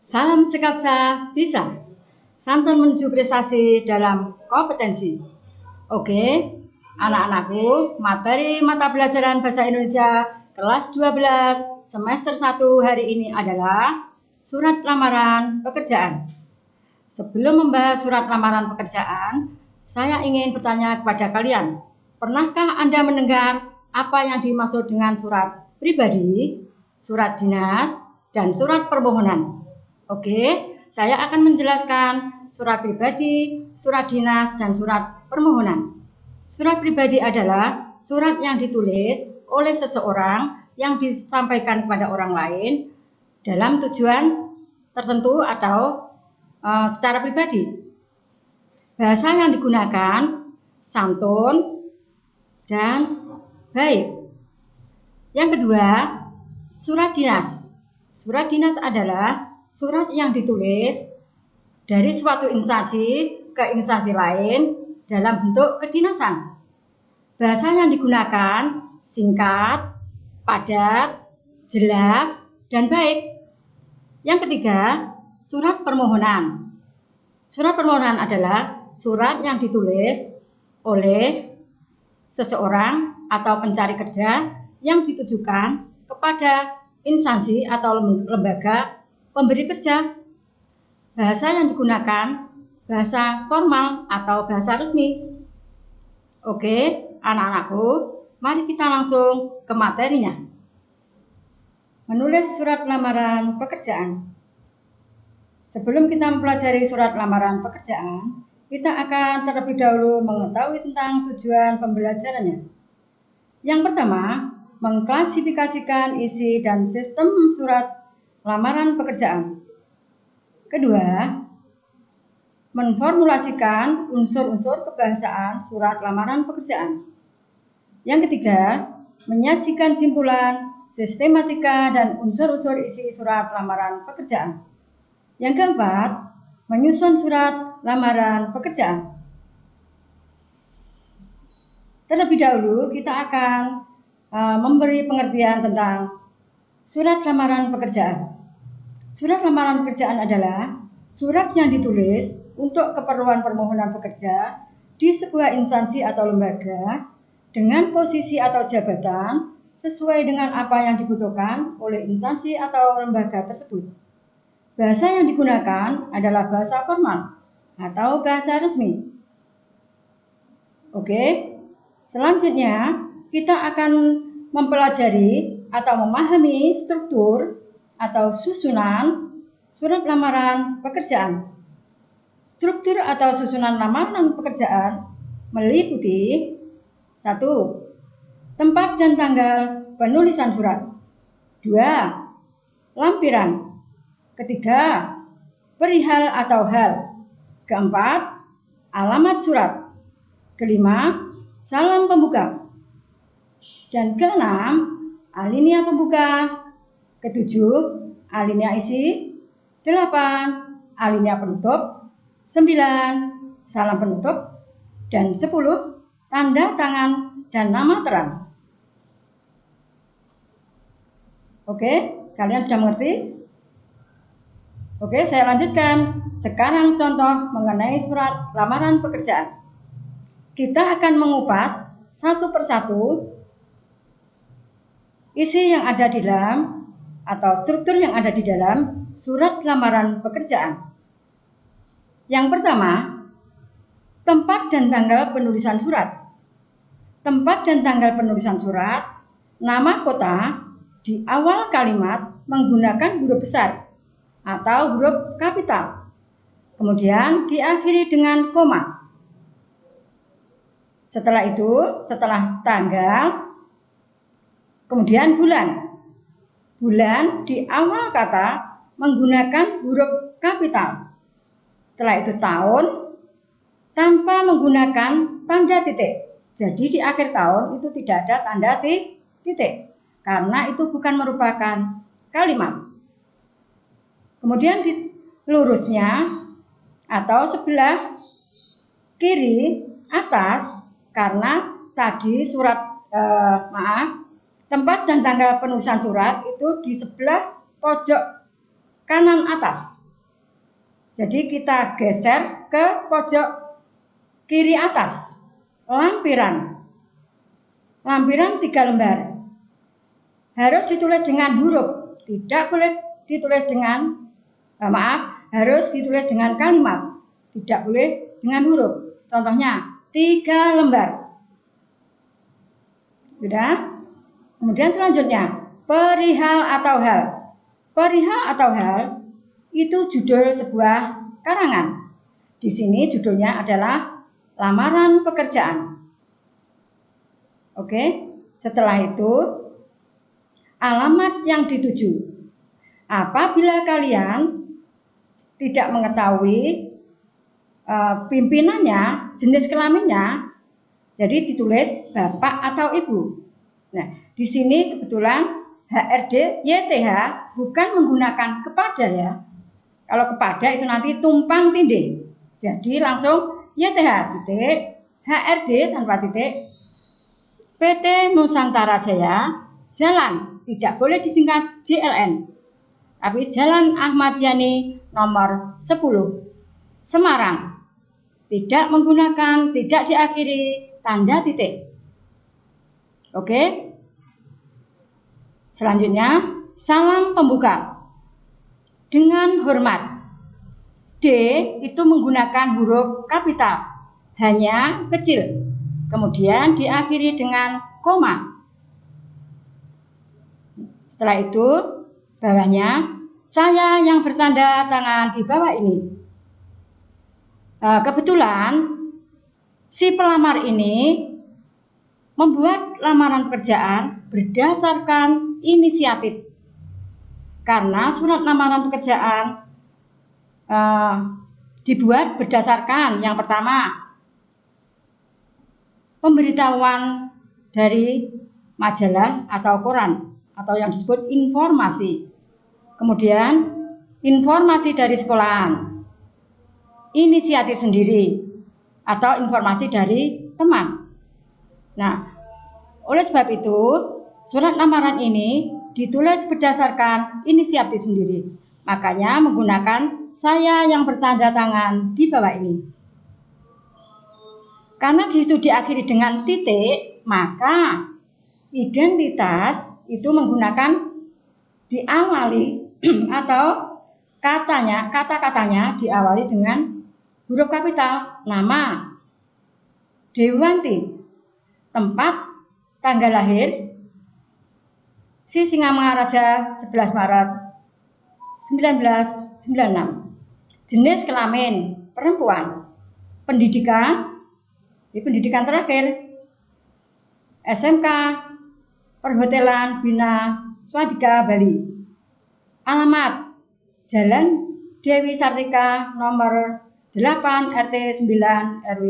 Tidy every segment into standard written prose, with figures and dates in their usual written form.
Salam Sekapsa bisa. Santun menuju prestasi dalam kompetensi. Oke, anak-anakku, materi mata pelajaran Bahasa Indonesia kelas 12 semester 1 hari ini adalah surat lamaran pekerjaan. Sebelum membahas surat lamaran pekerjaan, saya ingin bertanya kepada kalian. Pernahkah Anda mendengar apa yang dimaksud dengan surat pribadi, surat dinas, dan surat permohonan? Oke, saya akan menjelaskan surat pribadi, surat dinas, dan surat permohonan. Surat pribadi adalah surat yang ditulis oleh seseorang yang disampaikan kepada orang lain dalam tujuan tertentu atau secara pribadi. Bahasa yang digunakan santun dan baik. Yang kedua, surat dinas. Surat dinas adalah surat yang ditulis dari suatu instansi ke instansi lain dalam bentuk kedinasan. Bahasa yang digunakan singkat, padat, jelas, dan baik. Yang ketiga, surat permohonan. Surat permohonan adalah surat yang ditulis oleh seseorang atau pencari kerja yang ditujukan kepada instansi atau lembaga pemberi kerja. Bahasa yang digunakan bahasa formal atau bahasa resmi. Oke, anak-anakku, mari kita langsung ke materinya. Menulis surat lamaran pekerjaan. Sebelum kita mempelajari surat lamaran pekerjaan, kita akan terlebih dahulu mengetahui tentang tujuan pembelajarannya. Yang pertama, mengklasifikasikan isi dan sistem surat lamaran pekerjaan. Kedua, menformulasikan unsur-unsur kebahasaan surat lamaran pekerjaan. Yang ketiga, menyajikan simpulan, sistematika, dan unsur-unsur isi surat lamaran pekerjaan. Yang keempat, menyusun surat lamaran pekerjaan. Terlebih dahulu kita akan memberi pengertian tentang surat lamaran pekerjaan. Surat lamaran pekerjaan adalah surat yang ditulis untuk keperluan permohonan pekerja di sebuah instansi atau lembaga dengan posisi atau jabatan sesuai dengan apa yang dibutuhkan oleh instansi atau lembaga tersebut. Bahasa yang digunakan adalah bahasa formal atau bahasa resmi. Oke, selanjutnya kita akan mempelajari atau memahami struktur atau susunan surat lamaran pekerjaan. Struktur atau susunan lamaran pekerjaan meliputi 1. Tempat dan tanggal penulisan surat. 2. Lampiran. Ketiga, perihal atau hal. Keempat, alamat surat. Kelima, salam pembuka. Dan keenam, alinea pembuka. Ketujuh, alinea isi. 8, alinea penutup. 9, salam penutup. Dan 10, tanda tangan dan nama terang. Oke, kalian sudah mengerti? Oke, saya lanjutkan. Sekarang contoh mengenai surat lamaran pekerjaan. Kita akan mengupas satu persatu isi yang ada di dalam atau struktur yang ada di dalam surat lamaran pekerjaan. Yang pertama, tempat dan tanggal penulisan surat. Tempat dan tanggal penulisan surat, nama kota di awal kalimat menggunakan huruf besar atau huruf kapital. Kemudian diakhiri dengan koma. Setelah itu, setelah tanggal, kemudian bulan. Bulan di awal kata menggunakan huruf kapital. Setelah itu tahun tanpa menggunakan tanda titik. Jadi di akhir tahun itu tidak ada tanda titik. Karena itu bukan merupakan kalimat. Kemudian di lurusnya atau sebelah kiri atas, karena tadi tempat dan tanggal penulisan surat itu di sebelah pojok kanan atas. Jadi kita geser ke pojok kiri atas. Lampiran. Lampiran 3 lembar. Harus ditulis dengan huruf. Tidak boleh ditulis dengan harus ditulis dengan kalimat. Tidak boleh dengan huruf. Contohnya 3 lembar. Sudah? Kemudian selanjutnya, perihal atau hal. Perihal atau hal itu judul sebuah karangan. Di sini judulnya adalah lamaran pekerjaan. Oke, setelah itu alamat yang dituju. Apabila kalian tidak mengetahui pimpinannya, jenis kelaminnya, jadi ditulis bapak atau ibu. Nah, di sini kebetulan HRD YTH bukan menggunakan kepada ya. Kalau kepada itu nanti tumpang tindih. Jadi langsung YTH titik HRD tanpa titik PT Nusantara Jaya Jalan, tidak boleh disingkat JLN, tapi Jalan Ahmad Yani nomor 10 Semarang, tidak menggunakan, tidak diakhiri tanda titik. Oke. Selanjutnya salam pembuka dengan hormat. D itu menggunakan huruf kapital, hanya kecil, kemudian diakhiri dengan koma. Setelah itu bawahnya saya yang bertanda tangan di bawah ini. Kebetulan si pelamar ini membuat lamaran pekerjaan berdasarkan inisiatif. Karena surat lamaran pekerjaan dibuat berdasarkan yang pertama pemberitahuan dari majalah atau koran atau yang disebut informasi. Kemudian informasi dari sekolahan, inisiatif sendiri atau informasi dari teman. Nah, oleh sebab itu surat lamaran ini ditulis berdasarkan inisiatif sendiri. Makanya menggunakan saya yang bertanda tangan di bawah ini. Karena di situ diakhiri dengan titik, maka identitas itu menggunakan diawali atau kata-katanya diawali dengan huruf kapital, nama, Dewanti, tempat, tanggal lahir, Sisingamangaraja 11 Maret 1996. Jenis kelamin perempuan. Pendidikan, di pendidikan terakhir SMK Perhotelan Bina Swadika Bali. Alamat Jalan Dewi Sartika nomor 8 RT 9 RW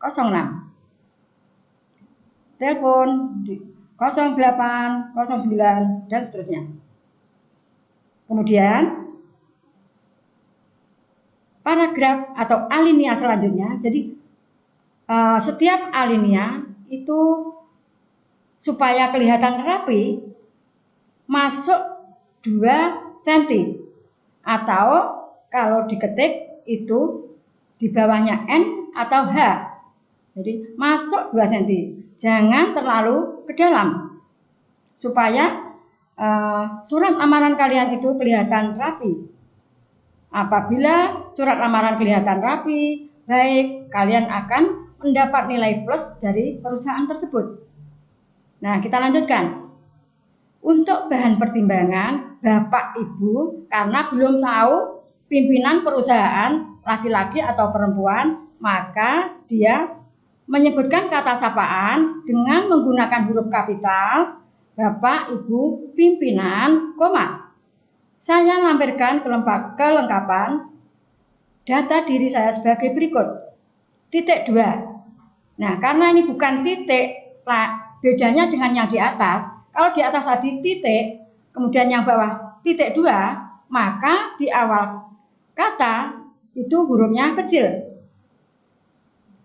06. Telepon 08, 09 dan seterusnya. Kemudian paragraf atau alinea selanjutnya. Jadi setiap alinea itu supaya kelihatan rapi masuk 2 cm atau kalau diketik itu di bawahnya N atau H. Jadi masuk 2 cm. Jangan terlalu ke dalam supaya surat lamaran kalian itu kelihatan rapi. Apabila surat lamaran kelihatan rapi, baik, kalian akan mendapat nilai plus dari perusahaan tersebut. Nah, kita lanjutkan. Untuk bahan pertimbangan Bapak Ibu, karena belum tahu pimpinan perusahaan laki-laki atau perempuan, maka dia menyebutkan kata sapaan dengan menggunakan huruf kapital, Bapak, Ibu, pimpinan, koma. Saya lampirkan kelengkapan data diri saya sebagai berikut. Titik 2. Nah, karena ini bukan titik, bedanya dengan yang di atas. Kalau di atas tadi titik, kemudian yang bawah titik 2, maka di awal kata itu hurufnya kecil.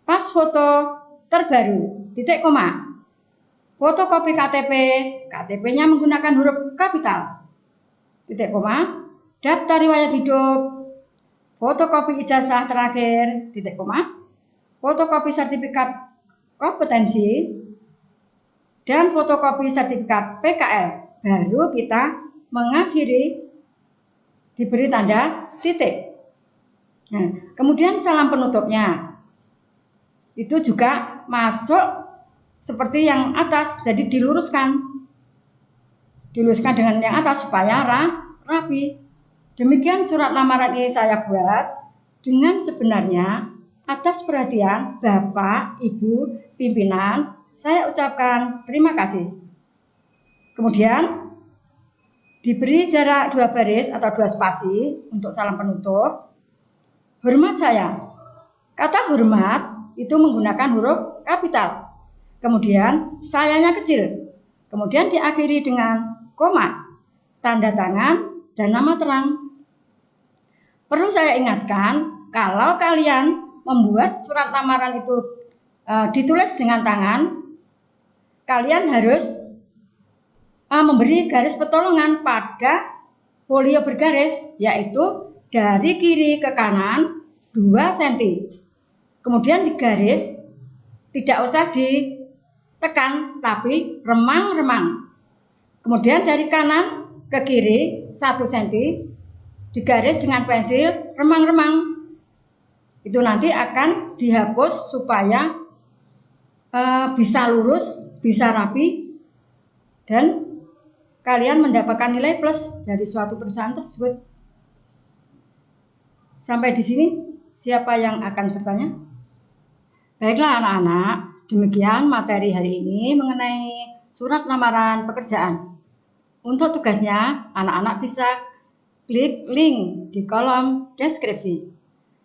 Pas foto terbaru, titik koma. Fotokopi KTP, KTP-nya menggunakan huruf kapital, titik koma. Daftar riwayat hidup, fotokopi ijazah terakhir, titik koma, fotokopi sertifikat kompetensi, dan fotokopi sertifikat PKL. Baru kita mengakhiri diberi tanda titik. Nah, kemudian salam penutupnya itu juga masuk seperti yang atas, jadi diluruskan dengan yang atas supaya rapi. Demikian surat lamaran ini saya buat dengan sebenarnya atas perhatian Bapak, Ibu, pimpinan, saya ucapkan terima kasih. Kemudian diberi jarak 2 baris atau 2 spasi untuk salam penutup. Hormat saya. Kata hormat itu menggunakan huruf kapital. Kemudian sayanya kecil. Kemudian diakhiri dengan koma, tanda tangan, dan nama terang. Perlu saya ingatkan, kalau kalian membuat surat lamaran itu ditulis dengan tangan, kalian harus memberi garis pertolongan pada folio bergaris, yaitu dari kiri ke kanan 2 cm. Kemudian digaris, tidak usah ditekan, tapi remang-remang. Kemudian dari kanan ke kiri 1 cm, digaris dengan pensil remang-remang. Itu nanti akan dihapus supaya bisa lurus, bisa rapi, dan kalian mendapatkan nilai plus dari suatu perusahaan tersebut. Sampai di sini, siapa yang akan bertanya? Baiklah anak-anak, demikian materi hari ini mengenai surat lamaran pekerjaan. Untuk tugasnya, anak-anak bisa klik link di kolom deskripsi.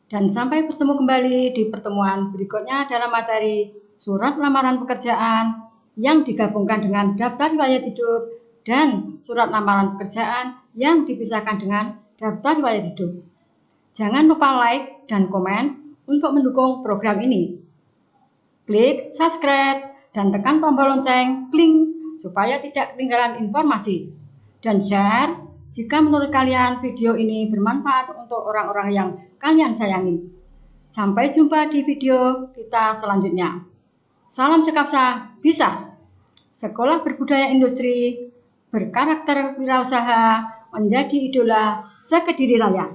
Dan sampai bertemu kembali di pertemuan berikutnya dalam materi surat lamaran pekerjaan yang digabungkan dengan daftar riwayat hidup dan surat lamaran pekerjaan yang dipisahkan dengan daftar riwayat hidup. Jangan lupa like dan komen untuk mendukung program ini. Klik subscribe dan tekan tombol lonceng klik supaya tidak ketinggalan informasi. Dan share jika menurut kalian video ini bermanfaat untuk orang-orang yang kalian sayangi. Sampai jumpa di video kita selanjutnya. Salam Sekapsa Bisa. Sekolah Berbudaya Industri, berkarakter wirausaha, menjadi idola sekediri raya.